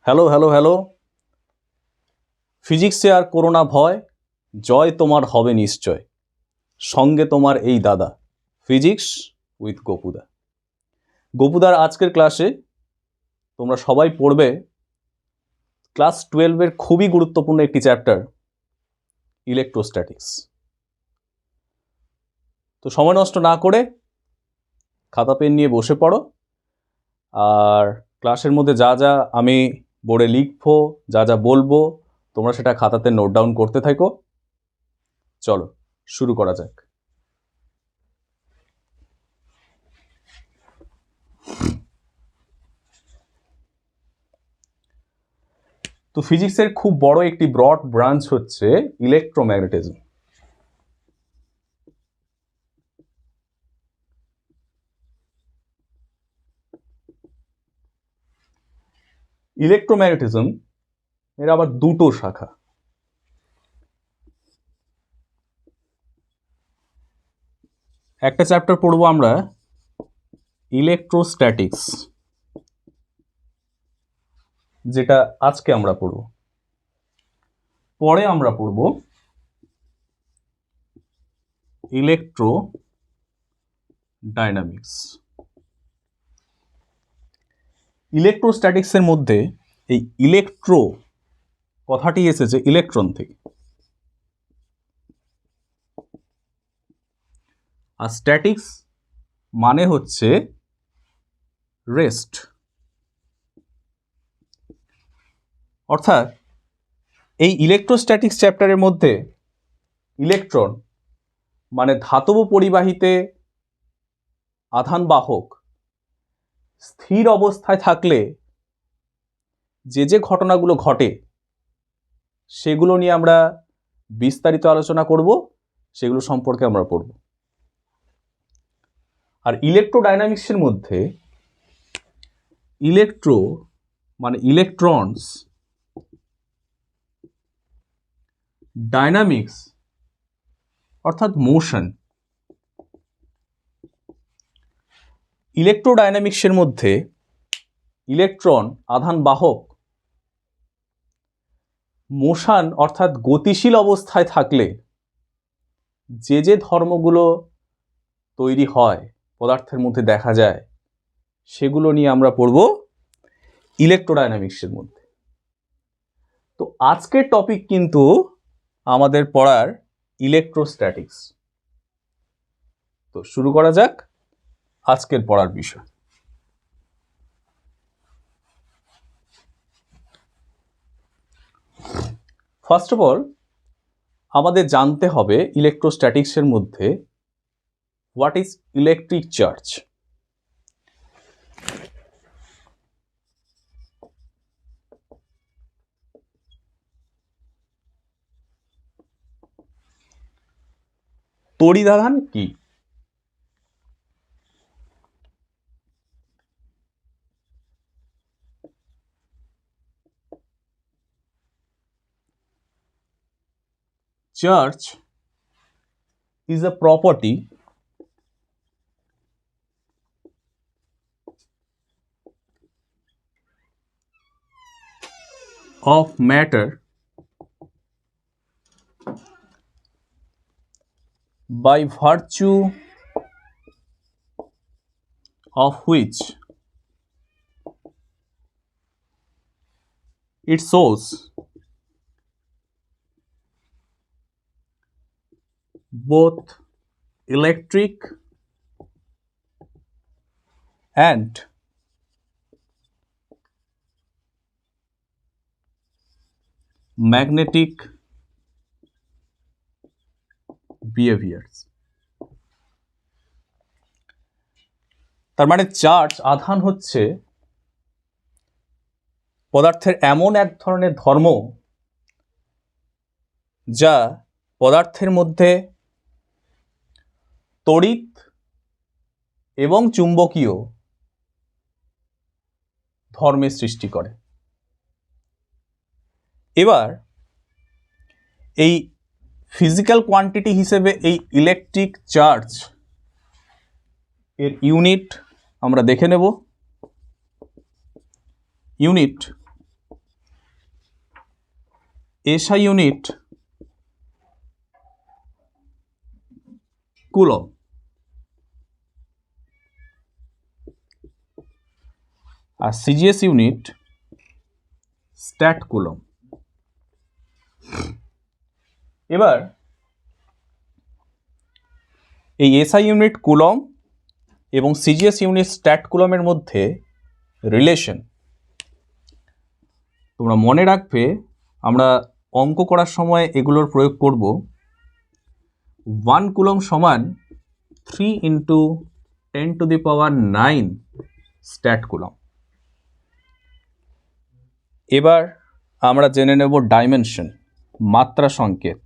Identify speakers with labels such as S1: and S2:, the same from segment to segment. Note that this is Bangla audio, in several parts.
S1: হ্যালো হ্যালো হ্যালো ফিজিক্সে আর করোনা ভয়, জয় তোমার হবে নিশ্চয়, সঙ্গে তোমার এই দাদা ফিজিক্স উইথ গোপুদা। গোপুদার আজকের ক্লাসে তোমরা সবাই পড়বে ক্লাস 12-এর খুবই গুরুত্বপূর্ণ একটি চ্যাপ্টার, ইলেকট্রোস্ট্যাটিক্স। তো সময় নষ্ট না করে খাতা পেন নিয়ে বসে পড়ো, আর ক্লাসের মধ্যে যা যা আমি বোর্ডে লিখবো, যা যা বলবো, তোমরা সেটা খাতাতে নোট ডাউন করতে থাকো। চলো শুরু করা যাক। তো ফিজিক্সের খুব বড় একটি ব্রড ব্রাঞ্চ হচ্ছে ইলেকট্রোম্যাগনেটিজম। ইলেকট্রোম্যাগনেটিজম এর আবার দুটো শাখা। একটা চ্যাপ্টার পড়বো আমরা ইলেকট্রোস্ট্যাটিক্স, যেটা আজকে আমরা পড়ব। পরে আমরা পড়ব ইলেকট্রো ডাইনামিক্স। ইলেকট্রোস্ট্যাটিক্সের মধ্যে এই ইলেকট্রো কথাটি এসেছে ইলেকট্রন থেকে, আর স্ট্যাটিক্স মানে হচ্ছে রেস্ট। অর্থাৎ এই ইলেকট্রোস্ট্যাটিক্স চ্যাপ্টারের মধ্যে ইলেকট্রন মানে ধাতব পরিবাহিতে আধান বাহক স্থির অবস্থায় থাকলে যে যে ঘটনাগুলো ঘটে সেগুলো নিয়ে আমরা বিস্তারিত আলোচনা করব, সেগুলো সম্পর্কে আমরা পড়ব। আর ইলেকট্রোডাইনামিক্সের মধ্যে ইলেকট্রো মানে ইলেকট্রনস, ডাইনামিক্স অর্থাৎ মোশন। ইলেকট্রোডাইনামিক্সের মধ্যে ইলেকট্রন আধান বাহক মোশন অর্থাৎ গতিশীল অবস্থায় থাকলে যে যে ধর্মগুলো তৈরি হয় পদার্থের মধ্যে দেখা যায়, সেগুলো নিয়ে আমরা পড়ব ইলেকট্রোডাইনামিক্সের মধ্যে। তো আজকের টপিক কিন্তু আমাদের পড়ার ইলেকট্রোস্ট্যাটিক্স। তো শুরু করা যাক আজকের পড়ার বিষয়। ফার্স্ট অফ অল আমাদের জানতে হবে ইলেকট্রোস্ট্যাটিক্সের মধ্যে হোয়াট ইজ ইলেকট্রিক চার্জ। তড়িদাধান কি? Charge is a property of matter by virtue of which it shows both electric and magnetic behaviors। তার মানে চার্জ আধান হচ্ছে পদার্থের এমন এক ধরনের ধর্ম যা পদার্থের মধ্যে তড়িৎ এবং চুম্বকীয় ধর্মের সৃষ্টি করে। এবার এই ফিজিক্যাল কোয়ান্টিটি হিসেবে এই ইলেকট্রিক চার্জ এর ইউনিট আমরা দেখে নেব। ইউনিট SI ইউনিট কুলম, আর CGS ইউনিট স্ট্যাট কুলম। এবার এই SI ইউনিট কুলম এবং CGS ইউনিট স্ট্যাট কুলমের মধ্যে রিলেশন তোমরা মনে রাখবে, আমরা অঙ্ক করার সময় এগুলোর প্রয়োগ করব। 1 কুলম সমান 3 × 10⁹ স্ট্যাট কুলম। এবার আমরা জেনে নেব ডাইমেনশন, মাত্রা সংকেত।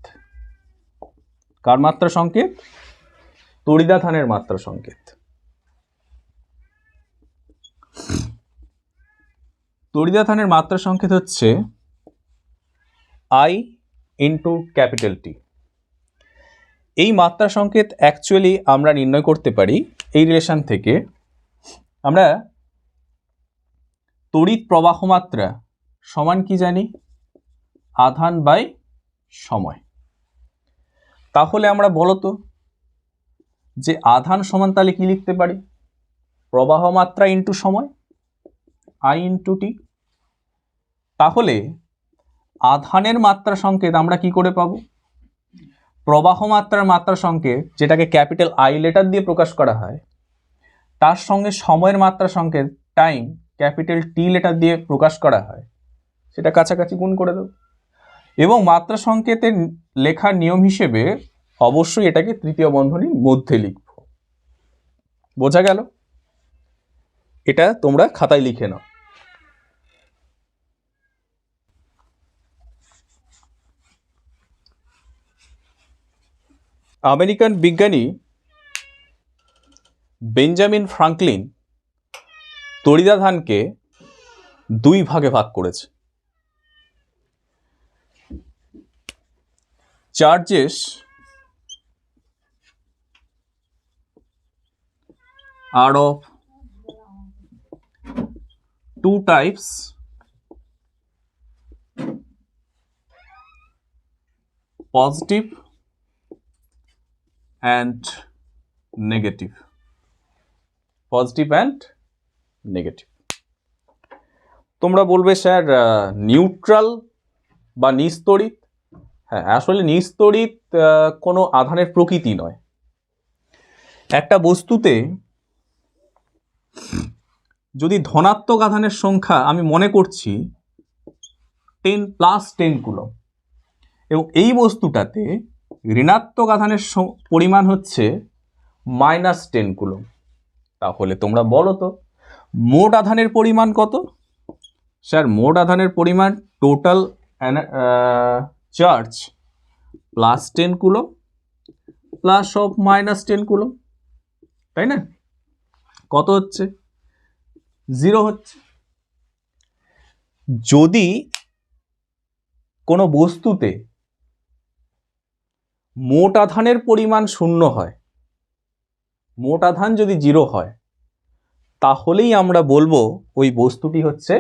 S1: কার মাত্রা সংকেত? তড়িদাধানের মাত্রা সংকেত। তড়িদাধানের মাত্রা সংকেত হচ্ছে I × T। এই মাত্রা সংকেত অ্যাকচুয়ালি আমরা নির্ণয় করতে পারি এই রিলেশন থেকে। আমরা তড়িৎ প্রবাহ মাত্রা সমান কি জানি? আধান বাই সময়। তাহলে আমরা বলতো যে আধান সমান তাহলে কি লিখতে পারি? প্রবাহ মাত্রা ইন্টু সময়, I × T। তাহলে আধানের মাত্রা সংকেত আমরা কি করে পাবো? প্রবাহ মাত্রার মাত্রা সংকেত, যেটাকে I লেটার দিয়ে প্রকাশ করা হয়, তার সঙ্গে সময়ের মাত্রা সংকেত টাইম T লেটার দিয়ে প্রকাশ করা হয়, সেটা কাছাকাছি গুণ করে দেব। এবং মাত্রা সংকেতের লেখার নিয়ম হিসেবে অবশ্যই এটাকে তৃতীয় বন্ধনীর মধ্যে লিখব। বোঝা গেল? এটা তোমরা খাতায় লিখে নাও। আমেরিকান বিজ্ঞানী বেঞ্জামিন ফ্রাঙ্কলিন তড়িদাধানকে 2 ভাগে ভাগ করেছে। Charges are of 2 types, positive and negative. Positive and negative. তোমরা বলবে স্যার নিউট্রাল বা নিস্তড়িৎ। হ্যাঁ, আসলে নিস্তড়িৎ কোনো আধানের প্রকৃতি নয়। একটা বস্তুতে যদি ধনাত্মক আধানের সংখ্যা আমি মনে করছি 10 + 10 কুলম, এবং এই বস্তুটাতে ঋণাত্মক আধানের পরিমাণ হচ্ছে -10 কুলম, তাহলে তোমরা বলো তো মোট আধানের পরিমাণ কত? স্যার মোট আধানের পরিমাণ total charge +10 coulomb plus of -10 coulomb, তাই না? কত হচ্ছে? 0 হচ্ছে। যদি কোনো বস্তুতে মোট আধানের পরিমাণ 0 হয়, মোট আধান যদি 0 হয়, তাহলেই আমরা বলবো ওই বস্তুটি হচ্ছে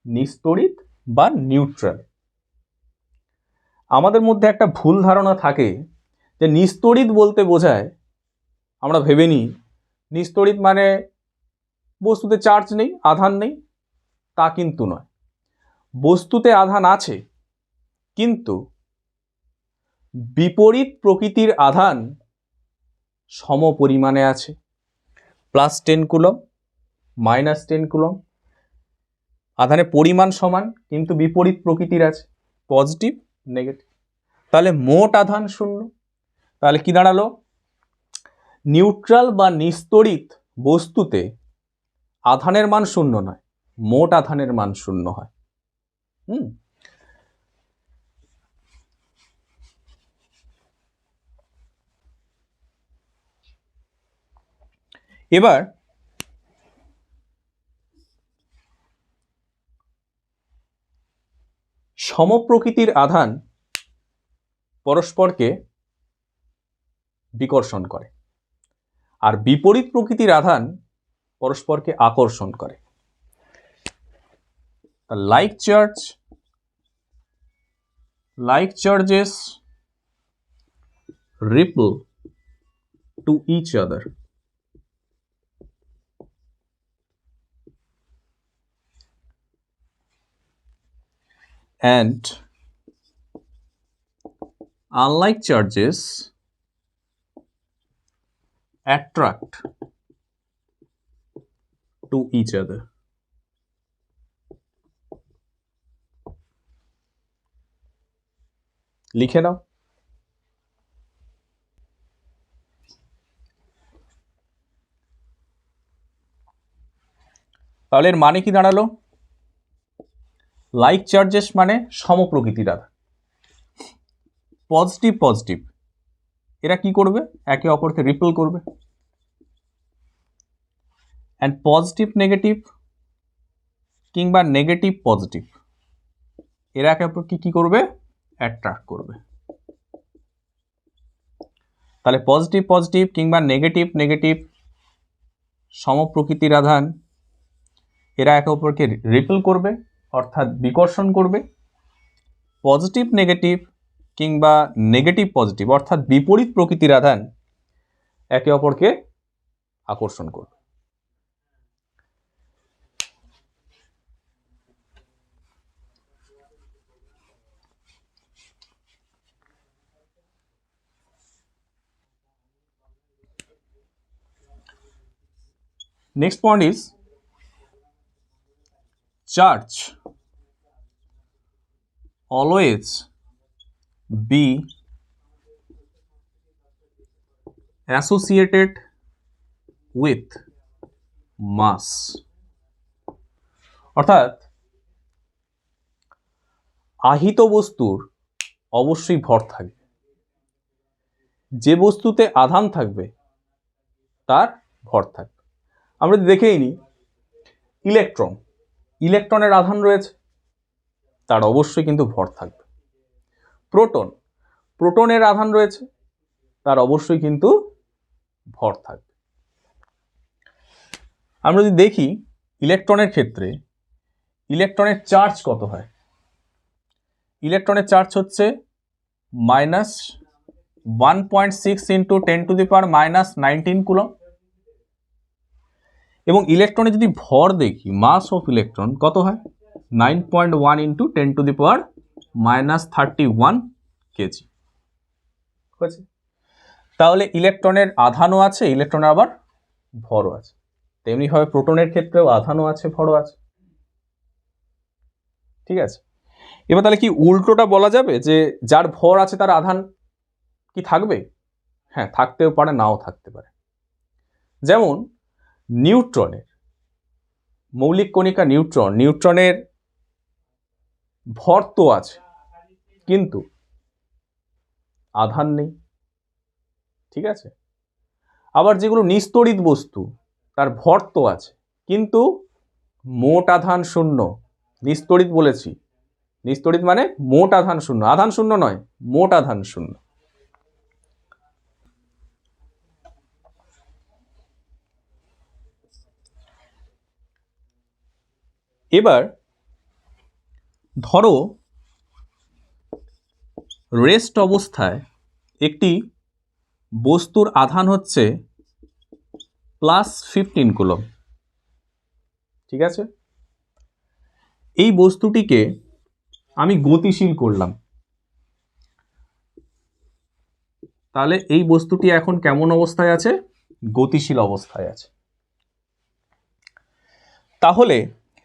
S1: নিস্তড়িৎ বা নিউট্রাল। আমাদের মধ্যে একটা ভুল ধারণা থাকে যে নিস্তড়িৎ বলতে বোঝায়, আমরা ভেবে নিই নিস্তড়িৎ মানে বস্তুতে চার্জ নেই, আধান নেই। তা কিন্তু নয়। বস্তুতে আধান আছে, কিন্তু বিপরীত প্রকৃতির আধান সম পরিমাণে আছে। +10 কুলম -10 কুলম, আধানের পরিমাণ সমান কিন্তু বিপরীত প্রকৃতির আছে, পজিটিভ নেগেটিভ। তাহলে মোট আধান 0। তাহলে কি দাঁড়ালো? নিউট্রাল বা নিস্তড়িৎ বস্তুতে আধানের মান 0 নয়, মোট আধানের মান 0 হয়। এবার সমপ্রকৃতির আধান পরস্পরকে বিকর্ষণ করে, আর বিপরীত প্রকৃতির আধান পরস্পরকে আকর্ষণ করে। Like charge like charges repel to each other. And unlike charges attract to each other. লিখে নাও। তাহলে এর মানে কি দাঁড়ালো? লাইক চার্জেস মানে সমপ্রকৃতির আধান। পজিটিভ পজিটিভ এরা কি করবে? একে অপরকে রিপেল করবে। অ্যান্ড পজিটিভ নেগেটিভ কিংবা নেগেটিভ পজিটিভ এরা একে অপরকে কি করবে? অ্যাট্রাক্ট করবে। তাহলে পজিটিভ পজিটিভ কিংবা নেগেটিভ নেগেটিভ সমপ্রকৃতির আধান এরা একে অপরকে রিপেল করবে অর্থাৎ বিকর্ষণ করবে। পজিটিভ নেগেটিভ কিংবা নেগেটিভ পজিটিভ অর্থাৎ বিপরীত প্রকৃতির আধান একে অপরকে আকর্ষণ করবে। Next point is charge always be associated with mass. অর্থাৎ আহিত বস্তুর অবশ্যই ভর থাকবে। যে বস্তুতে আধান থাকবে তার ভর থাকবে। আমরা দেখেই নিই ইলেকট্রন, ইলেকট্রনের আধান রয়েছে, তার অবশ্যই কিন্তু ভর থাকবে। প্রোটন, প্রোটনের আধান রয়েছে, তার অবশ্যই কিন্তু ভর থাকবে। আমরা যদি দেখি ইলেকট্রনের ক্ষেত্রে ইলেকট্রনের চার্জ কত হয়? ইলেকট্রনের চার্জ হচ্ছে -1.6 ইন্টু 10⁻⁻19 কুলম। এবং ইলেকট্রনের যদি ভর দেখি মাস অফ ইলেকট্রন কত হয়? 9.1 ইন্টু 10⁻31 কেজি হয়েছে। তাহলে ইলেকট্রনের আধানও আছে, ইলেকট্রনের আবার ভরও আছে। তেমনিভাবে প্রোটনের ক্ষেত্রেও আধানও আছে, ভরও আছে। ঠিক আছে, এবার তাহলে কি উল্টোটা বলা যাবে যে যার ভর আছে তার আধান কি থাকবে? হ্যাঁ, থাকতেও পারে, নাও থাকতে পারে। যেমন নিউট্রনের মৌলিক কণিকা নিউট্রন, নিউট্রনের ভর তো আছে কিন্তু আধান নেই। ঠিক আছে, আবার যেগুলো নিস্তড়িত বস্তু তার ভর তো আছে কিন্তু মোট আধান শূন্য। নিস্তড়িত বলেছি, নিস্তড়িত মানে মোট আধান শূন্য, আধান শূন্য নয়, মোট আধান শূন্য। এবার ধরো রেস্ট অবস্থায় একটি বস্তুর আধান হচ্ছে +15 কুলম। ঠিক আছে, এই বস্তুটিকে আমি গতিশীল করলাম। তাহলে এই বস্তুটি এখন কেমন অবস্থায় আছে? গতিশীল অবস্থায় আছে। তাহলে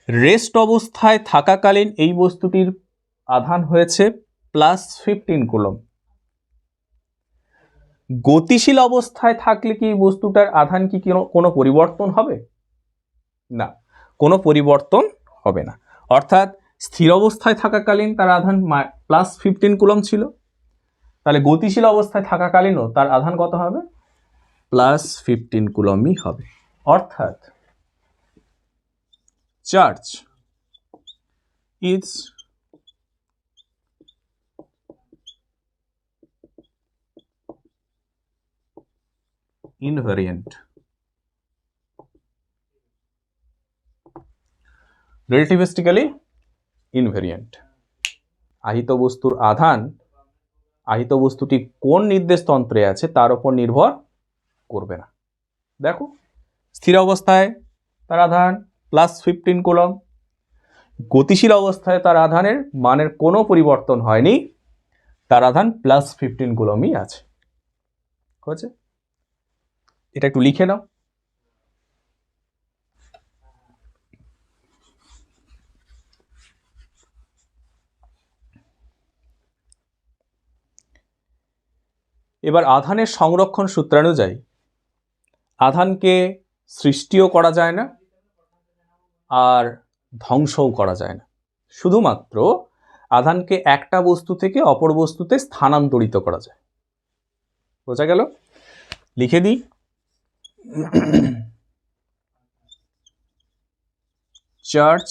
S1: রেস্ট অবস্থায় থাকাকালীন এই বস্তুটির আধান হয়েছে +15 কুলম। গতিশীল অবস্থায় থাকলে কি এই বস্তুটার আধান কি কোনো পরিবর্তন হবে? না, কোনো পরিবর্তন হবে না। অর্থাৎ স্থির অবস্থায় থাকাকালীন তার আধান +15 কুলম ছিল, তাহলে গতিশীল অবস্থায় থাকাকালীনও তার আধান কত হবে? +15 কুলমই হবে। অর্থাৎ charge is invariant, relativistically invariant. আহিত বস্তুর আধান আহিত বস্তুটি কোন নির্দেশ তন্ত্রে আছে তার উপর নির্ভর করবে না। দেখো স্থির অবস্থায় তার আধান +15 কুলম্ব, গতিশীল অবস্থায় তার আধানের মানের কোনো পরিবর্তন হয়নি, তার আধান +15 কুলম্বই আছে। হয়েছে? এটা একটু লিখে নাও। এবার আধানের সংরক্ষণ সূত্রানুযায়ী আধানকে সৃষ্টিও করা যায় না আর ধ্বংসও করা যায় না, শুধুমাত্র আধানকে একটা বস্তু থেকে অপর বস্তুতে স্থানান্তরিত করা যায়। বোঝা গেল? লিখে দিই। Charge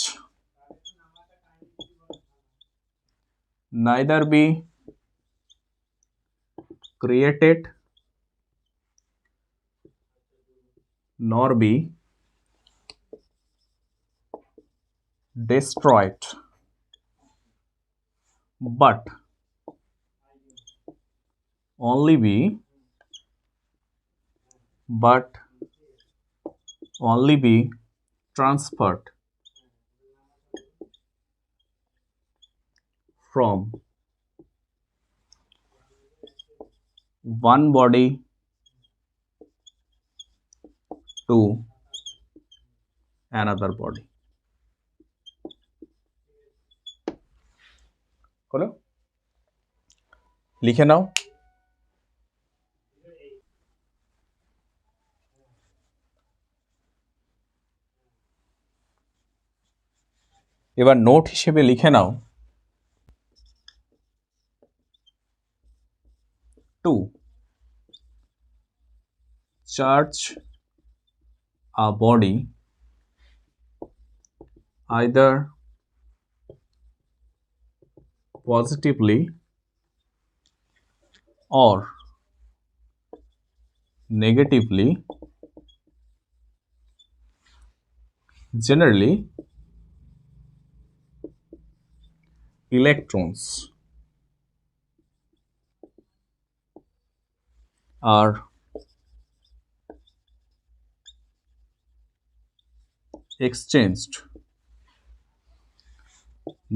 S1: neither be created nor be destroyed, but only be transferred from one body to another body. হলো? লিখে নাও। এবার নোট হিসেবে লিখে নাও 2 charge a body either positively or negatively, generally electrons are exchanged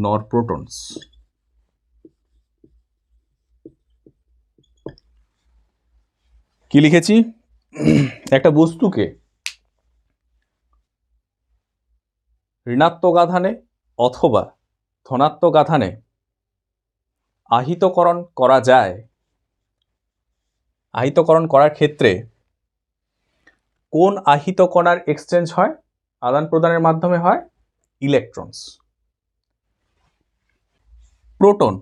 S1: nor protons. কি লিখেছি? একটা বস্তুকে ঋণাত্মক আধানে অথবা ধনাত্মক আধানে আহিতকরণ করা যায়। আহিতকরণ করার ক্ষেত্রে কোন আহিত কণার এক্সচেঞ্জ হয়? আদান প্রদানের মাধ্যমে হয় ইলেকট্রনস। প্রোটন,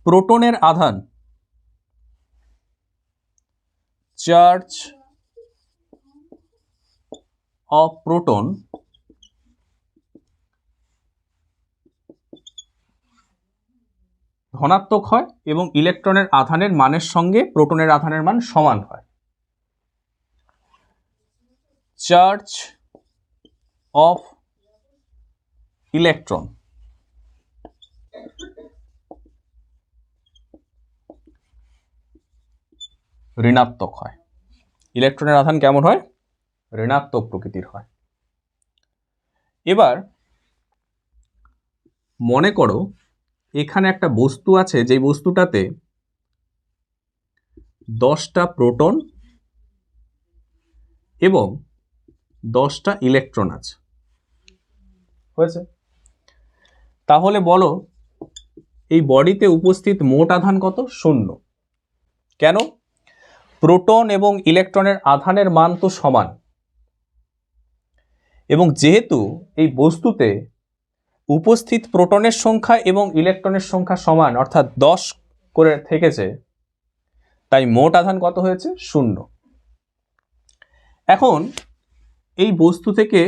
S1: প্রোটনের আধান চার্জ অফ প্রোটন ধনাত্মক হয় এবং ইলেকট্রনের আধানের মানের সঙ্গে প্রোটনের আধানের মান সমান হয়। চার্জ অফ ইলেকট্রন ঋণাত্মক হয়। ইলেকট্রনের আধান কেমন হয়? ঋণাত্মক প্রকৃতির হয়। এবার মনে করো এখানে একটা বস্তু আছে, যে বস্তুটাতে 10টা প্রোটন এবং 10টা ইলেকট্রন আছে। হয়েছে? তাহলে বলো এই বডিতে উপস্থিত মোট আধান কত? 0। কেন? প্রোটন এবং ইলেকট্রনের আধানের মান তো সমান, এবং যেহেতু এই বস্তুতে উপস্থিত প্রোটনের সংখ্যা এবং ইলেকট্রনের সংখ্যা সমান, অর্থাৎ 10 করে থেকেছে, তাই মোট আধান কত হয়েছে? 0। এখন এই বস্তু থেকে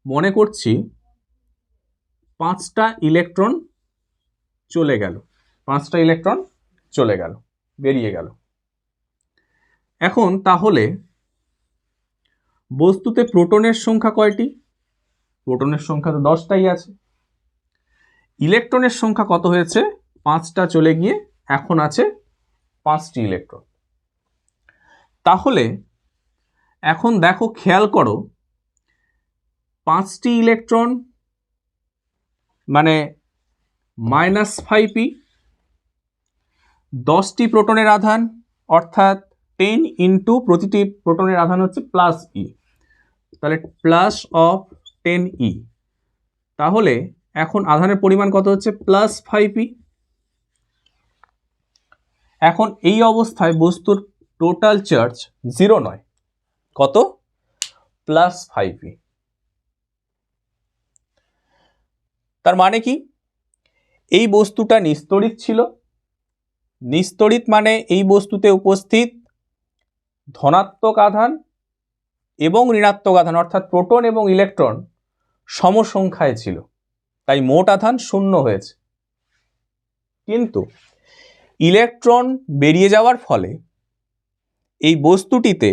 S1: মনে করছি 5টা ইলেকট্রন চলে গেল, 5টা ইলেকট্রন চলে গেল, বেরিয়ে গেল। এখন তাহলে বস্তুতে প্রোটনের সংখ্যা কয়টি? প্রোটনের সংখ্যা তো 10টাই আছে। ইলেকট্রনের সংখ্যা কত হয়েছে? 5টা চলে গিয়ে এখন আছে 5টি ইলেকট্রন। তাহলে এখন দেখো, খেয়াল করো, 5টি ইলেকট্রন মানে -5e, 10টি প্রোটনের আধান অর্থাৎ 10 ইন্টু প্রতিটি প্রোটনের আধান হচ্ছে +e, তাহলে +10e। তাহলে এখন আধানের পরিমাণ কত হচ্ছে? +5e। এখন এই অবস্থায় বস্তুর টোটাল চার্জ 0 নয়, কত? +5e। তার মানে কি? এই বস্তুটা নিস্তড়িত ছিল। নিস্তড়িত মানে এই বস্তুতে উপস্থিত ধনাত্মক আধান এবং ঋণাত্মক আধান অর্থাৎ প্রোটন এবং ইলেকট্রন সমসংখ্যায় ছিল, তাই মোট আধান 0 হয়েছে। কিন্তু ইলেকট্রন বেরিয়ে যাওয়ার ফলে এই বস্তুটিতে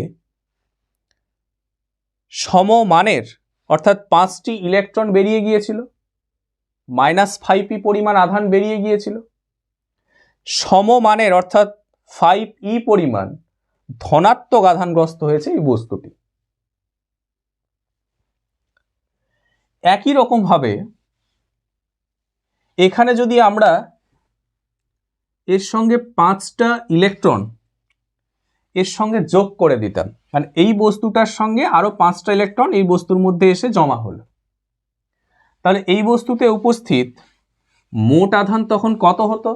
S1: সমমানের অর্থাৎ 5টি ইলেকট্রন বেরিয়ে গিয়েছিল, -5e পরিমাণ আধান বেরিয়ে গিয়েছিল। সমমানের অর্থাৎ 5e পরিমাণ ধনাত্মক আধানগ্রস্ত হয়েছে এই বস্তুটি। একই রকম ভাবে এখানে যদি আমরা এর সঙ্গে 5টা ইলেকট্রন এর সঙ্গে যোগ করে দিতাম, মানে এই বস্তুটার সঙ্গে আরো 5টা ইলেকট্রন এই বস্তুর মধ্যে এসে জমা হলো, তাহলে এই বস্তুতে উপস্থিত মোট আধান তখন কত হতো?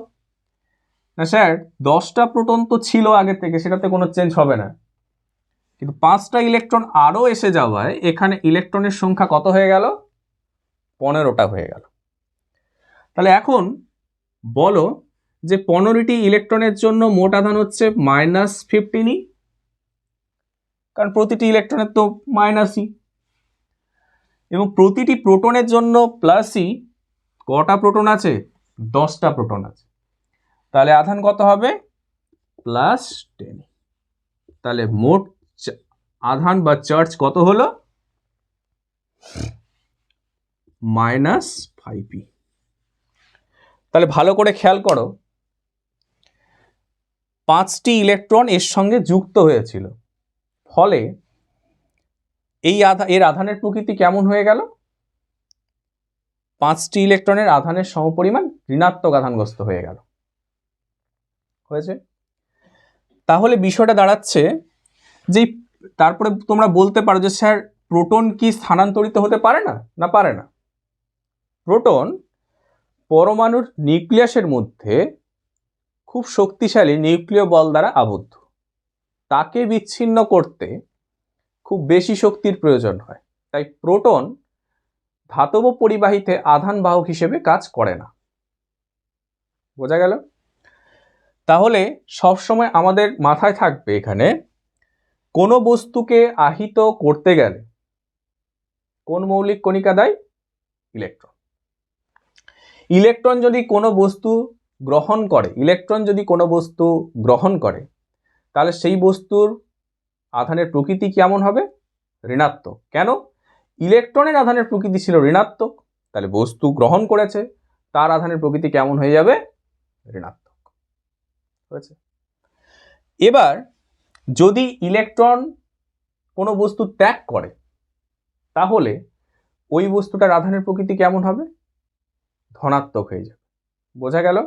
S1: না স্যার, 10টা প্রোটন তো ছিল আগে থেকে, সেটাতে কোনো চেঞ্জ হবে না, কিন্তু 5টা ইলেকট্রন আরো এসে যাওয়ায় এখানে ইলেকট্রনের সংখ্যা কত হয়ে গেল? 15টা হয়ে গেল। তাহলে এখন বলো যে 15টি ইলেকট্রনের জন্য মোট আধান হচ্ছে -15e, কারণ প্রতিটি ইলেকট্রনের তো -e, এবং প্রতিটি প্রোটনের জন্য +e। কটা প্রোটন আছে? 10টা প্রোটন আছে, তাহলে আধান কত হবে? +10। তাহলে মোট আধান বা চার্জ কত হলো? -5e। তাহলে ভালো করে খেয়াল করো, 5টি ইলেকট্রন এর সঙ্গে যুক্ত হয়েছিল, ফলে এর আধানের প্রকৃতি কেমন হয়ে গেল? 5টি ইলেকট্রনের আধানের সমপরিমাণ ঋণাত্মক আধানগ্রস্ত হয়ে গেল। হয়েছে? তাহলে বিষয়টা দাঁড়াচ্ছে যে তারপরে তোমরা বলতে পারো যে স্যার, প্রোটন কি স্থানান্তরিত হতে পারে না? না, পারে না। প্রোটন পরমাণুর নিউক্লিয়াসের মধ্যে খুব শক্তিশালী নিউক্লিয় বল দ্বারা আবদ্ধ, তাকে বিচ্ছিন্ন করতে খুব বেশি শক্তির প্রয়োজন হয়, তাই প্রোটন ধাতব পরিবাহীতে আধান বাহক হিসেবে কাজ করে না। বোঝা গেল? তাহলে সবসময় আমাদের মাথায় থাকবে এখানে, কোনো বস্তুকে আহিত করতে গেলে কোন মৌলিক কণিকা দেয়? ইলেকট্রন। ইলেকট্রন যদি কোনো বস্তু গ্রহণ করে, তাহলে সেই বস্তুর আধানের প্রকৃতি কেমন হবে? ঋণাত্মক। কেন? ইলেকট্রনের আধানের প্রকৃতি ছিল ঋণাত্মক, তাহলে বস্তু গ্রহণ করেছে, তার আধানের প্রকৃতি কেমন হয়ে যাবে? ঋণাত্মক। হয়েছে? এবার যদি ইলেকট্রন কোনো বস্তু ত্যাগ করে, তাহলে ওই বস্তুটার আধানের প্রকৃতি কেমন হবে? ধনাত্মক হয়ে যাবে। বোঝা গেল?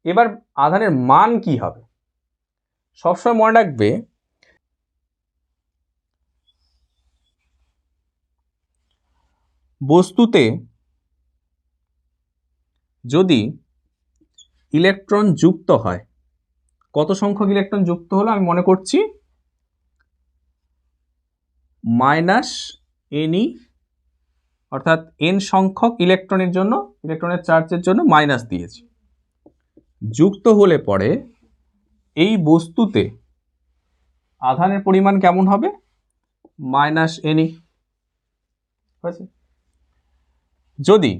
S1: এবার আধানের মান কি হবে? সবসময় মনে রাখবে, বস্তুতে যদি ইলেকট্রন যুক্ত হয়, কত সংখ্যক ইলেকট্রন যুক্ত হলো? আমি মনে করছি -ne, অর্থাৎ n সংখ্যক ইলেকট্রনের জন্য, ইলেকট্রনের চার্জের জন্য মাইনাস দিয়েছি। যুক্ত হলে পরে এই বস্তুতে আধানের পরিমাণ কেমন হবে? -ne। হয়েছে? যদি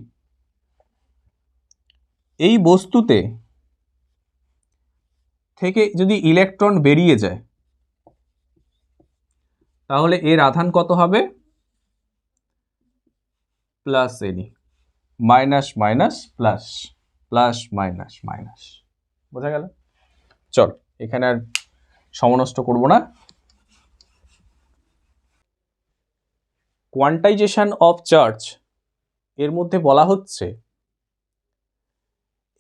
S1: এই বস্তুতে থেকে যদি ইলেকট্রন বেরিয়ে যায়, তাহলে এর আধান কত হবে? Plus any, minus minus plus, plus minus minus. বোঝা গেল? চল এখানে আর সমনষ্ট করব না। কোয়ান্টাইজেশন অফ চার্জ এর মধ্যে বলা হচ্ছে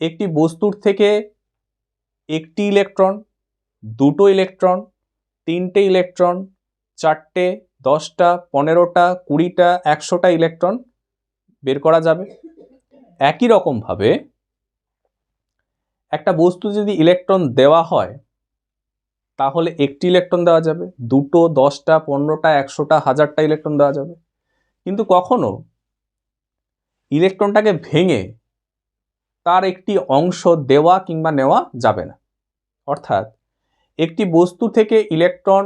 S1: একটি বস্তুর থেকে একটি ইলেকট্রন, দুটো ইলেকট্রন, তিনটে ইলেকট্রন, চারটে, 10টা, 15টা, 20টা, 100টা ইলেকট্রন বের করা যাবে। একই রকমভাবে একটা বস্তু যদি ইলেকট্রন দেওয়া হয় তাহলে একটি ইলেকট্রন দেওয়া যাবে, দুটো, 10টা, 15টা, 100টা, 1000টা ইলেকট্রন দেওয়া যাবে। কিন্তু কখনো ইলেকট্রনটাকে ভেঙে তার একটি অংশ দেওয়া কিংবা নেওয়া যাবে না। অর্থাৎ একটি বস্তু থেকে ইলেকট্রন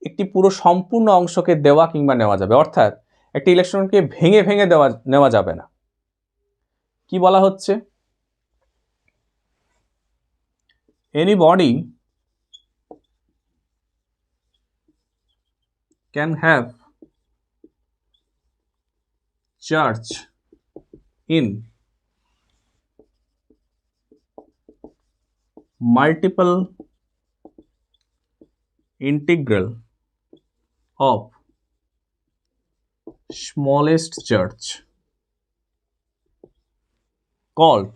S1: একটি পুরো সম্পূর্ণ অংশকে দেওয়া কিংবা নেওয়া যাবে, অর্থাৎ একটি ইলেকট্রনকে ভেঙে ভেঙে নেওয়া যাবে না। কি বলা হচ্ছে? Any body can have charge in multiple integral of smallest charge called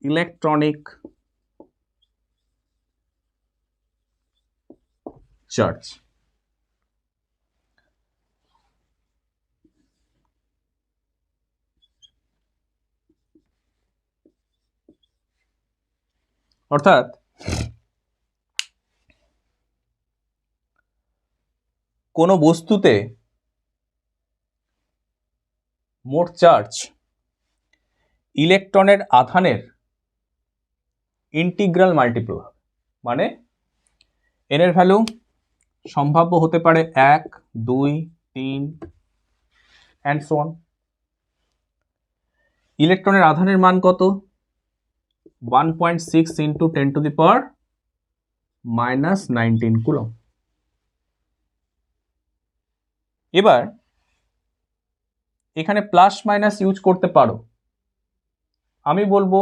S1: electronic charge। অর্থাৎ কোনো বস্তুতে মোট চার্জ ইলেকট্রনের আধানের ইন্টিগ্রাল মাল্টিপল হবে। মানে এন এর ভ্যালু সম্ভাব্য হতে পারে 1, 2, 3 অ্যান্ড সো অন। ইলেকট্রনের আধানের মান কত? 1.6 × 10⁻⁻19 কুলম। এবার এখানে প্লাস মাইনাস ইউজ করতে পারো। আমি বলবো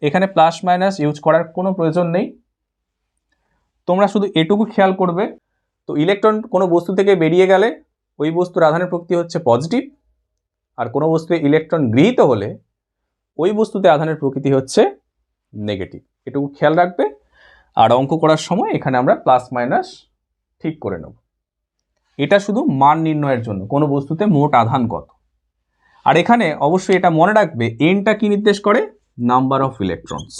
S1: এখানে প্লাস মাইনাস ইউজ করার কোনো প্রয়োজন নেই। তোমরা শুধু এটুকু খেয়াল করবে, তো ইলেকট্রন কোনো বস্তু থেকে বেরিয়ে গেলে ওই বস্তুর আধানের প্রকৃতি হচ্ছে পজিটিভ, আর কোনো বস্তুতে ইলেকট্রন গৃহীত হলে ওই বস্তুতে আধানের প্রকৃতি হচ্ছে নেগেটিভ। এটুকু খেয়াল রাখবে। আর অঙ্ক করার সময় এখানে আমরা প্লাস মাইনাস ঠিক করে নেব। এটা শুধু মান নির্ণয়ের জন্য, কোনো বস্তুতে মোট আধান কত। আর এখানে অবশ্যই এটা মনে রাখবে, এনটা কি নির্দেশ করে? Number of electrons.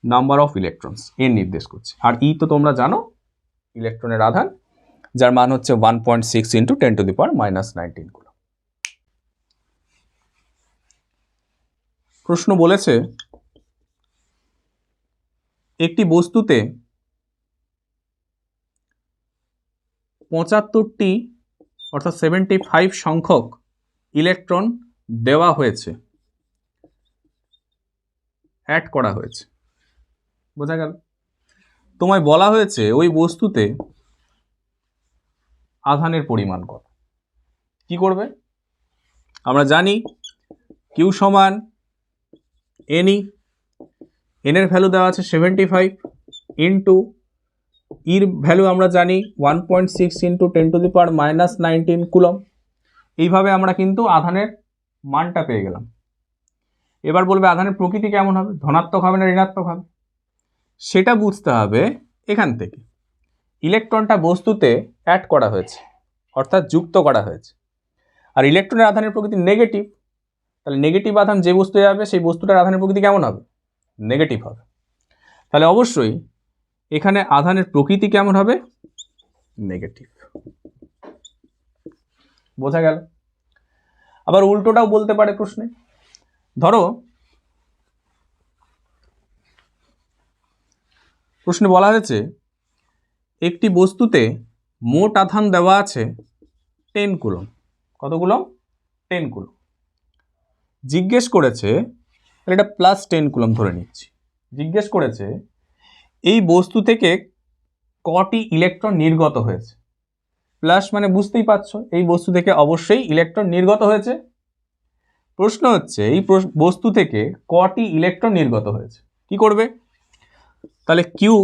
S1: Number of electrons N নির্দেশ করছে। আর ই তো তোমরা জানো, ইলেকট্রনের আধান, যার মান হচ্ছে 1.6 × 10⁻⁻19 কুলম। প্রশ্ন বলেছে একটি বস্তুতে 75টি অর্থাৎ 75 সংখ্যক ইলেকট্রন দেওয়া হয়েছে, অ্যাড করা হয়েছে। বোঝা গেল? তোমায় বলা হয়েছে ওই বস্তুতে আধানের পরিমাণ কত। কি করবে? আমরা জানি কিউ সমান এনই, এনের ভ্যালু দেওয়া আছে 75 ইন্টু ইর ভ্যালু আমরা জানি 1.6 × 10⁻⁻19 কুলম। এইভাবে আমরা কিন্তু আধানের মানটা পেয়ে গেলাম। এবার বলবে আধানের প্রকৃতি কেমন হবে, ধনাত্মক হবে না ঋণাত্মক হবে? সেটা বুঝতে হবে এখান থেকে। ইলেকট্রনটা বস্তুতে অ্যাড করা হয়েছে, অর্থাৎ যুক্ত করা হয়েছে, আর ইলেকট্রনের আধানের প্রকৃতি নেগেটিভ। তাহলে নেগেটিভ আধান যে বস্তু যাবে সেই বস্তুটার আধানের প্রকৃতি কেমন হবে? নেগেটিভ হবে। তাহলে অবশ্যই এখানে আধানের প্রকৃতি কেমন হবে? নেগেটিভ। বোঝা গেল? আবার উল্টোটাও বলতে পারে প্রশ্নে। ধরো প্রশ্নে বলা হয়েছে একটি বস্তুতে মোট আধান দেওয়া আছে 10 কুলম। কত কুলম? 10 কুলম। জিজ্ঞেস করেছে, এটা +10 কুলম ধরে নিচ্ছি, জিজ্ঞেস করেছে এই বস্তু থেকে কটি ইলেকট্রন নির্গত হয়েছে। প্লাস মানে বুঝতেই পারছো এই বস্তু থেকে অবশ্যই ইলেকট্রন নির্গত হয়েছে। প্রশ্ন হচ্ছে এই বস্তু থেকে কটি ইলেকট্রন নির্গত হয়েছে। কি করবে? তাহলে কিউ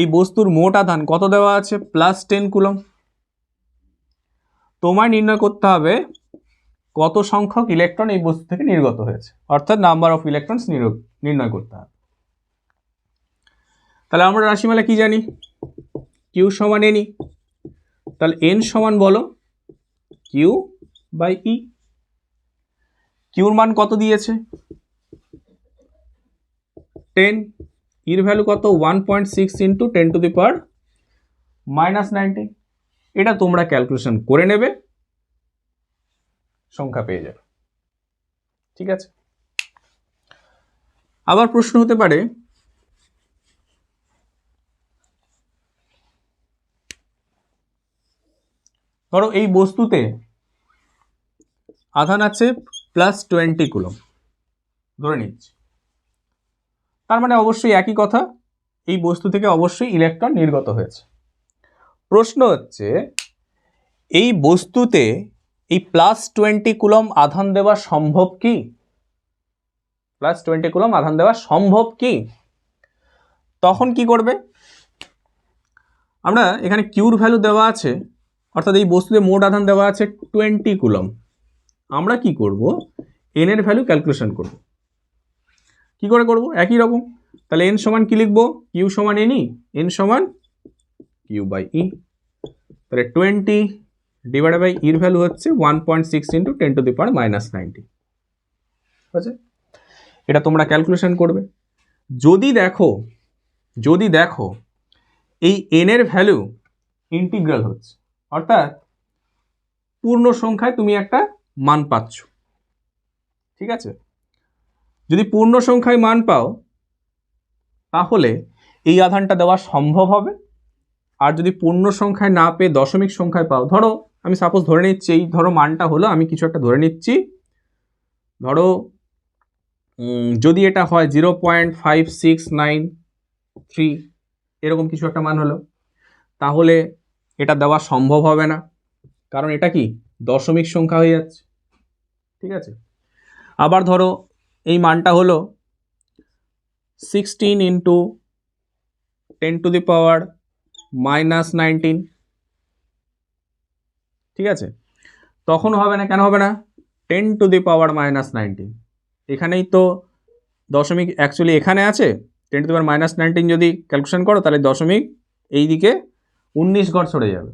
S1: এই বস্তুর মোট আধান কত দেওয়া আছে? +10 কুলম। তোমায় নির্ণয় করতে হবে কত সংখ্যক ইলেকট্রন এই বস্তু থেকে নির্গত হয়েছে, অর্থাৎ নাম্বার অফ ইলেকট্রনস নির্ণয় করতে হবে। তাহলে আমরা রাশিমালা কি জানি? কিউ সমান এনই। তাহলে এন সমান বলো কিউ বাই ই। কিউর মান কত দিয়েছে? 10। ইর ভ্যালু কত? 1.6 ইন্টু 10⁻⁻90। এটা তোমরা ক্যালকুলেশন করে নেবে, সংখ্যা পেয়ে যাবে। ঠিক আছে। আবার প্রশ্ন হতে পারে, ধরো এই বস্তুতে আধান আছে +20 কুলম ধরে নিচ্ছি, তার মানে অবশ্যই একই কথা, এই বস্তু থেকে অবশ্যই ইলেকট্রন নির্গত হয়েছে। প্রশ্ন হচ্ছে এই বস্তুতে এই +20 কুলম আধান দেওয়া সম্ভব কি? +20 কুলম আধান দেওয়া সম্ভব কি? তখন কি করবে? আমরা এখানে কিউর ভ্যালু দেওয়া আছে, অর্থাৎ এই বস্তুতে মোট আধান দেওয়া আছে 20 কুলম। আমরা কি করব? এন এর ভ্যালু ক্যালকুলেশন করব। কি করে করব? একই রকম। তাহলে এন সমান কি লিখবো? কিউ সমান এনই, এন সমান কিউ বাই ই। তাহলে 20 ডিভাইডেড বাই ইর ভ্যালু হচ্ছে 1.6 ইন্টু 10⁻⁻90। ঠিক আছে, এটা তোমরা ক্যালকুলেশন করবে। যদি দেখো এই এন এর ভ্যালু ইন্টিগ্রাল হচ্ছে, অর্থাৎ পূর্ণ সংখ্যায় তুমি একটা মান পাচ্ছ। ঠিক আছে, যদি পূর্ণ সংখ্যায় মান পাও তাহলে এই আধানটা দেওয়া সম্ভব হবে। আর যদি পূর্ণ সংখ্যায় না পেয়ে দশমিক সংখ্যায় পাও, ধরো আমি সাপোজ ধরে নিচ্ছি এই ধরো মানটা হলো, আমি কিছু একটা ধরে নিচ্ছি, ধরো যদি এটা হয় 0.5693 এরকম কিছু একটা মান হলো, তাহলে এটা দেওয়া সম্ভব হবে না, কারণ এটা কি দশমিক সংখ্যা হয়ে যাচ্ছে। ঠিক আছে, আবার ধরো এই মানটা হলো 16 ইন্টু 10⁻⁻19। ঠিক আছে, তখন হবে না। কেন হবে না? 10⁻⁻19 এখানেই তো দশমিক অ্যাকচুয়ালি এখানে আছে। 10⁻⁻19 যদি ক্যালকুলেশন করো তাহলে দশমিক এই দিকে 19 ঘর সরে যাবে,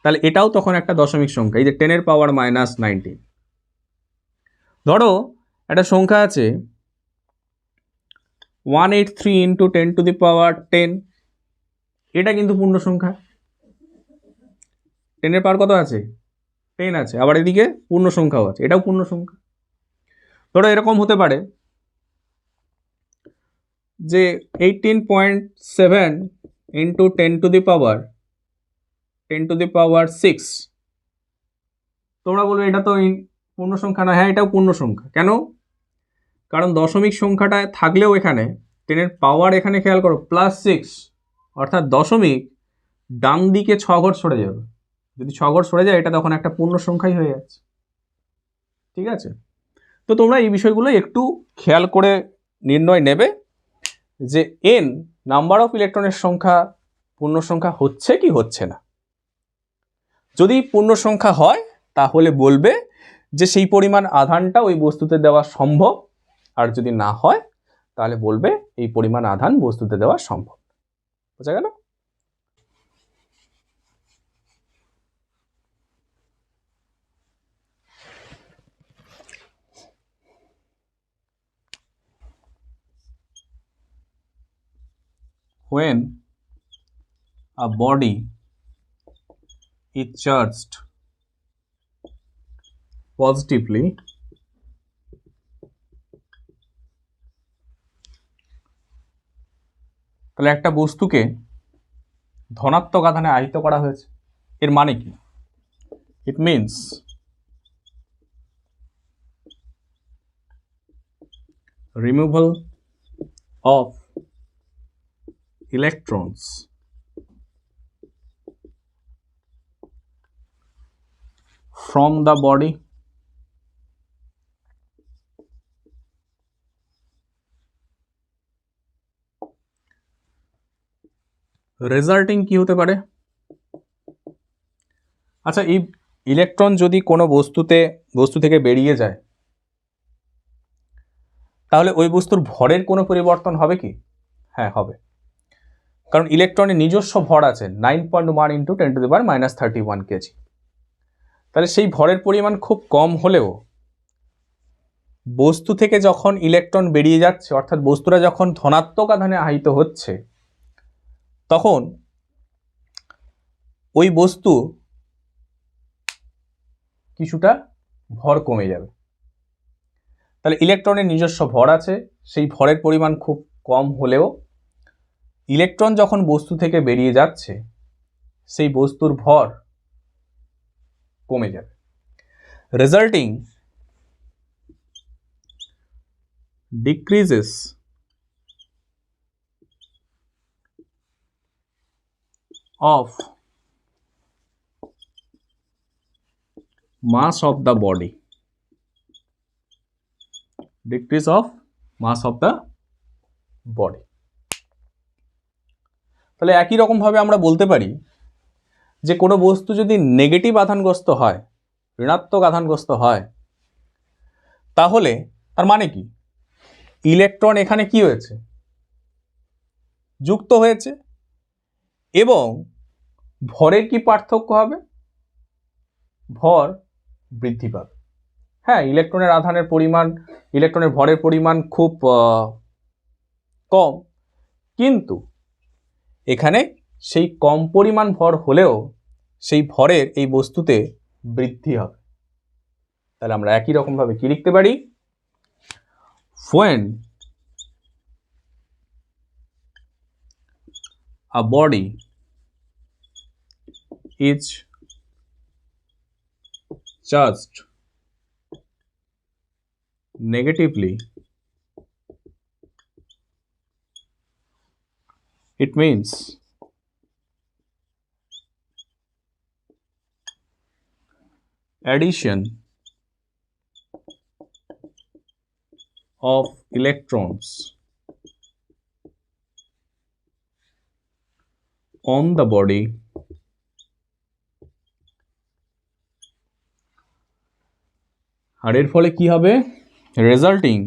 S1: তাহলে এটাও তখন একটা দশমিক সংখ্যা, এই যে 10⁻⁻19। ধরো একটা সংখ্যা আছে 183 ইন্টু 10⁻10, এটা কিন্তু পূর্ণ সংখ্যা। 10 এর পাওয়ার কত আছে? 10 আছে, আবার এদিকে পূর্ণ সংখ্যাও আছে, এটাও পূর্ণ সংখ্যা। ধরো এরকম হতে পারে যে 18.7 ইন্টু 10⁻6। তোমরা বলবে এটা তো পূর্ণ সংখ্যা না। হ্যাঁ, এটাও পূর্ণ সংখ্যা। কেন? কারণ দশমিক সংখ্যাটা থাকলেও এখানে 10 এর পাওয়ার, এখানে খেয়াল করো +6, অর্থাৎ দশমিক ডান দিকে 6 ঘর সরে যাবে। যদি 6 ঘর সরে যায় এটা তখন একটা পূর্ণ সংখ্যাই হয়ে যাচ্ছে। ঠিক আছে, তো তোমরা এই বিষয়গুলো একটু খেয়াল করে নির্ণয় নেবে যে এন নাম্বার অফ ইলেকট্রনের সংখ্যা পূর্ণ সংখ্যা হচ্ছে কি হচ্ছে না। যদি পূর্ণ সংখ্যা হয় তাহলে বলবে যে সেই পরিমাণ আধানটা ওই বস্তুতে দেওয়া সম্ভব, আর যদি না হয় তাহলে বলবে এই পরিমাণ আধান বস্তুতে দেওয়া সম্ভব। বোঝা গেল? When a body is charged positively, তাহলে একটা বস্তুকে ধনাত্মক আধানে আহিত করা হয়েছে, এর মানে কি? It means removal of electrons from the body resulting কি হতে পারে? আচ্ছা, এই ইলেকট্রন যদি কোনো বস্তু থেকে বেরিয়ে যায় তাহলে ওই বস্তুর ভরের কোনো পরিবর্তন হবে কি? হ্যাঁ, হবে। কারণ ইলেকট্রনের নিজস্ব ভর আছে 9.1 × 10⁻31 কেজি। তাহলে সেই ভরের পরিমাণ খুব কম হলেও বস্তু থেকে যখন ইলেকট্রন বেরিয়ে যাচ্ছে, অর্থাৎ বস্তুরা যখন ধনাত্মক আধানে আহিত হচ্ছে, তখন ওই বস্তু কিছুটা ভর কমে যাবে। তাহলে ইলেকট্রনের নিজস্ব ভর আছে, সেই ভরের পরিমাণ খুব কম হলেও ইলেকট্রন যখন বস্তু থেকে বেরিয়ে যাচ্ছে সেই বস্তুর ভর কমে যাবে। Resulting decreases of mass of the body, decrease of mass of the body। তাহলে একই রকম ভাবে আমরা বলতে পারি যে কোনো বস্তু যদি নেগেটিভ আধানগ্রস্ত হয়, ঋণাত্মক আধানগ্রস্ত হয়, তাহলে তার মানে কি? ইলেকট্রন এখানে কি হয়েছে? যুক্ত হয়েছে, এবং ভরের কি পার্থক্য হবে? ভর বৃদ্ধি পাবে। হ্যাঁ, ইলেকট্রনের ভরের পরিমাণ খুব কম, কিন্তু এখানে সেই কম পরিমাণ ভর হলেও সেই ভরের এই বস্তুতে বৃদ্ধি হবে। তাহলে আমরা একই রকম ভাবে কি লিখতে পারি? when a body is charged negatively, it means addition of electrons on the body আর এর ফলে কি হবে? Resulting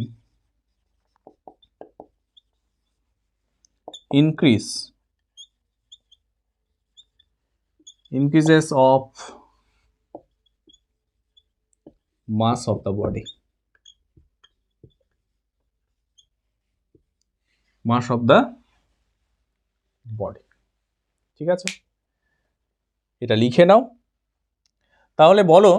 S1: increases of mass of the body, mass of the body। ঠিক আছে, এটা লিখে নাও। তাহলে বলো,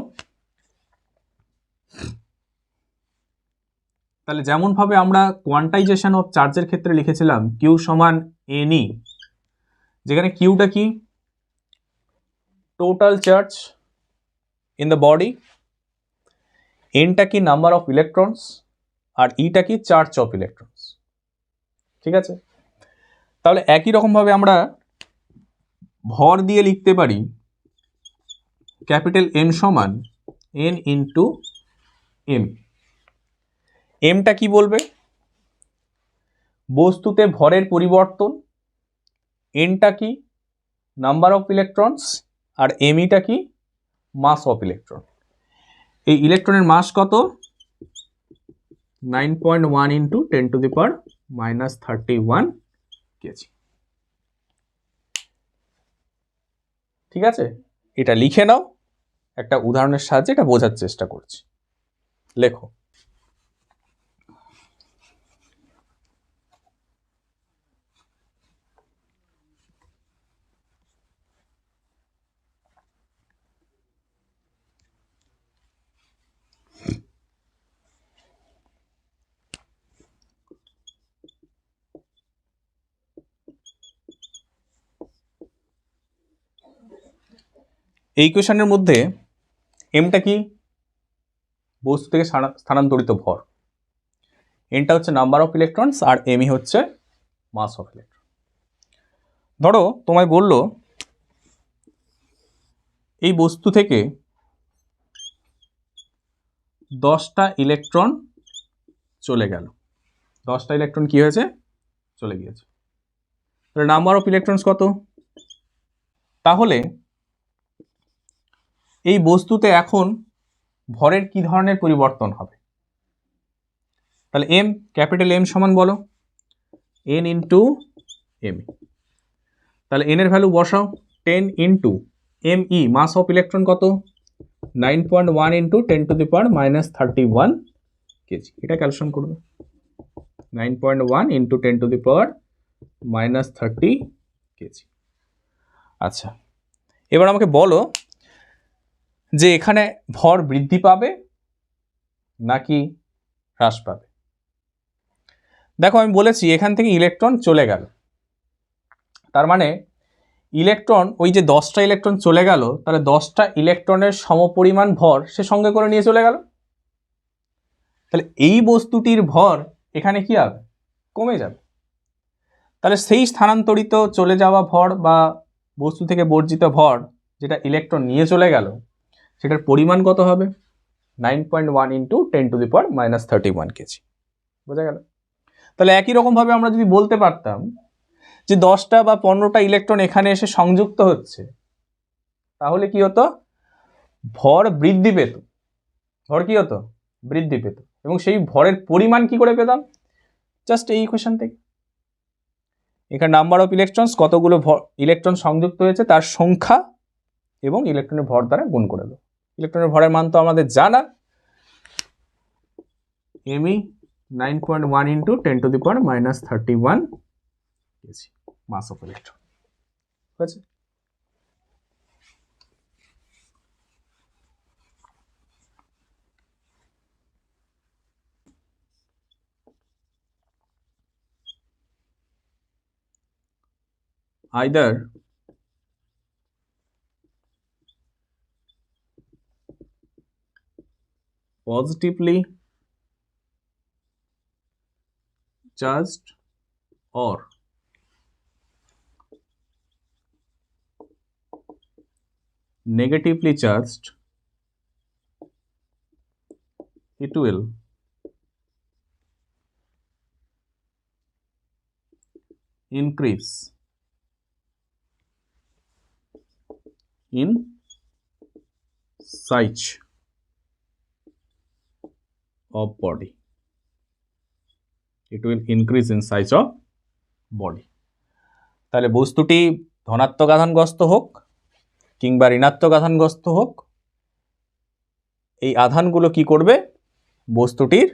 S1: তাহলে যেমন ভাবে আমরা কোয়ান্টাইজেশন অফ চার্জের ক্ষেত্রে লিখেছিলাম কিউ সমান এনই, যেখানে কিউটা কি? Total charge in the body, এনটা কি? নাম্বার অফ ইলেকট্রনস, আর ইটা কি? Charge of electrons. ঠিক আছে, তাহলে একই রকম ভাবে আমরা ভর দিয়ে লিখতে পারি ক্যাপিটাল এন সমান এন ইন্টু এম। এমটা কি বলবে? বস্তুতে ভরের পরিবর্তন, এনটা কি? নাম্বার অফ ইলেকট্রনস, আর এমইটা কি? মাস অফ ইলেকট্রন। এই ইলেকট্রনের মাস কত? 9.1 × 10⁻31 কেজি। ঠিক আছে, এটা লিখে নাও, একটা উদাহরণের সাহায্যে এটা বোঝার চেষ্টা করছি। লেখো। এই ইকুয়েশনের মধ্যে এমটা কি? বস্তু থেকে স্থানান্তরিত ভর। এনটা হচ্ছে নাম্বার অফ ইলেকট্রনস আর এমই হচ্ছে মাস অফ ইলেকট্রন। ধরো তোমায় বললো এই বস্তু থেকে 10টা ইলেকট্রন চলে গেল, 10টা ইলেকট্রন কি হয়েছে, চলে গিয়েছে। তাহলে নাম্বার অফ ইলেকট্রনস কত? তাহলে এই বস্তুতে এখন ভরের কি ধরনের পরিবর্তন হবে? তাহলে এম, ক্যাপিটাল এম সমান বলো এন ইন্টু এম। তাহলে এন এর ভ্যালু বসাও 10 into M E, mass of electron কত? 9.1 ইন্টু 10⁻31 কেজি। এটা ক্যালকুলেশন করবে 9.1 ইন্টু 10⁻30 কেজি। আচ্ছা, এবার আমাকে বলো যে এখানে ভর বৃদ্ধি পাবে নাকি হ্রাস পাবে? দেখো আমি বলেছি এখান থেকে ইলেকট্রন চলে গেল, তার মানে ইলেকট্রন, ওই যে 10টা ইলেকট্রন চলে গেল, তাহলে 10টা ইলেকট্রনের সমপরিমাণ ভর সে সঙ্গে করে নিয়ে চলে গেল। তাহলে এই বস্তুটির ভর এখানে কি হবে? কমে যাবে। তাহলে সেই স্থানান্তরিত চলে যাওয়া ভর বা বস্তু থেকে বর্জিত ভর যেটা ইলেকট্রন নিয়ে চলে গেল, সেটার পরিমাণ কত হবে? 9.1 ইন্টু 10⁻31 কেজি। বোঝা গেল? তাহলে একই রকমভাবে আমরা যদি বলতে পারতাম যে 10টা বা 15টা ইলেকট্রন এখানে এসে সংযুক্ত হচ্ছে, তাহলে কি হতো? ভর বৃদ্ধি পেত। ভর কি হতো? বৃদ্ধি পেত। এবং সেই ভরের পরিমাণ কি করে পেতাম? জাস্ট এই ইকুয়েশন থেকে। এখানে নাম্বার অফ ইলেকট্রনস, কতগুলো ইলেকট্রন সংযুক্ত হয়েছে তার সংখ্যা এবং ইলেকট্রনের ভর দ্বারা গুণ করে দেবো। ইলেকট্রনের ভরের মান তো আমাদের জানা, M E 9.1 into 10⁻31 KG, mass of electron. ঠিক আছে? Either positively charged or negatively charged, it will increase in size of body. It will increase in size of body. তাহলে বস্তুটি ধনাত্মক আধানগ্রস্ত হোক কিংবা ঋণাত্মক আধানগ্রস্ত হোক, এই আধানগুলো কি করবে? বস্তুটির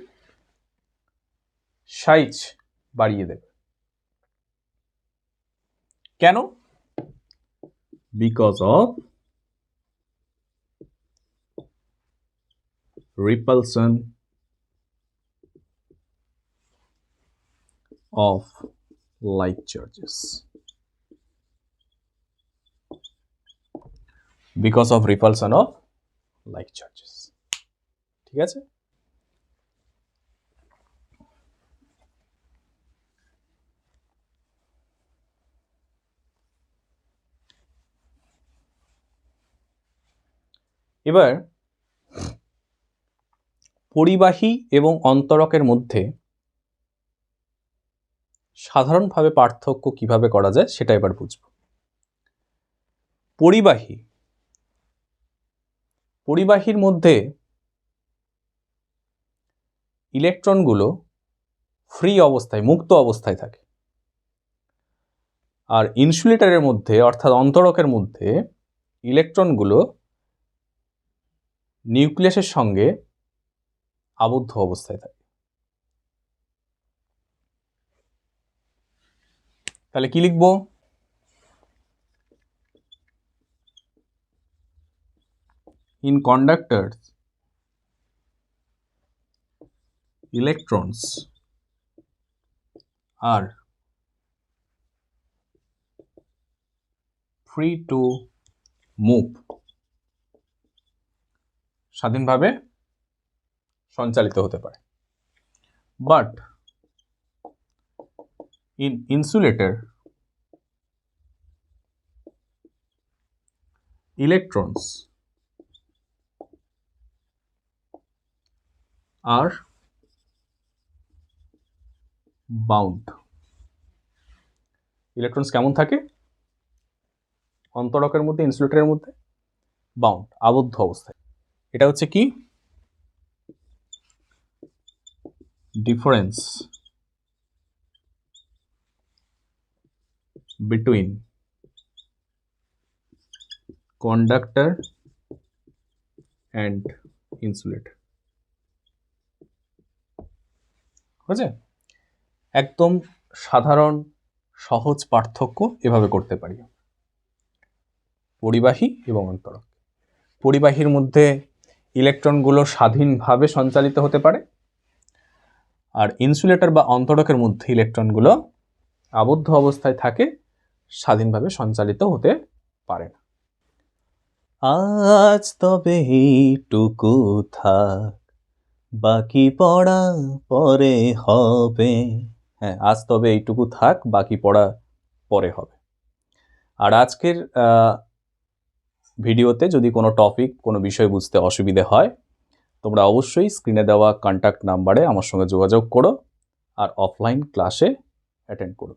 S1: সাইজ বাড়িয়ে দেবে। কেন? Because of repulsion of like charges. Because of repulsion of like charges. ঠিক আছে? এবার পরিবাহী এবং অন্তরকের মধ্যে সাধারণভাবে পার্থক্য কিভাবে করা যায় সেটা এবার বুঝব। পরিবাহীর মধ্যে ইলেকট্রনগুলো ফ্রি অবস্থায়, মুক্ত অবস্থায় থাকে, আর ইনসুলেটরের মধ্যে অর্থাৎ অন্তরকের মধ্যে ইলেকট্রনগুলো নিউক্লিয়াসের সঙ্গে আবদ্ধ অবস্থায় থাকে। তাহলে কি লিখব? In conductors, electrons are free to move, স্বাধীনভাবে সঞ্চালিত হতে পারে। but in insulator electrons are bound. Electrons কেমন থাকে অন্তরকের মধ্যে, ইনসুলেটরের মধ্যে? বাউন্ড, আবদ্ধ অবস্থায়। এটা হচ্ছে কি difference between conductor and insulator. বুঝছে? একদম সাধারণ সহজ পার্থক্য এভাবে করতে পারি। পরিবাহী এবং অন্তরক। পরিবাহীর মধ্যে ইলেকট্রনগুলো স্বাধীনভাবে সঞ্চালিত হতে পারে, আর ইনসুলেটর বা অন্তরকের মধ্যে ইলেকট্রনগুলো আবদ্ধ অবস্থায় থাকে, স্বাধীনভাবে সঞ্চালিত হতে পারে না। আজ তবে এইটুকু থাক, বাকি পড়া পরে হবে। হ্যাঁ, আজ তবে এইটুকু থাক, বাকি পড়া পরে হবে। আর আজকের ভিডিওতে যদি কোনো টপিক, কোনো বিষয় বুঝতে অসুবিধে হয়, তোমরা অবশ্যই স্ক্রিনে দেওয়া কন্ট্যাক্ট নাম্বারে আমার সঙ্গে যোগাযোগ করো আর অফলাইন ক্লাসে অ্যাটেন্ড করো।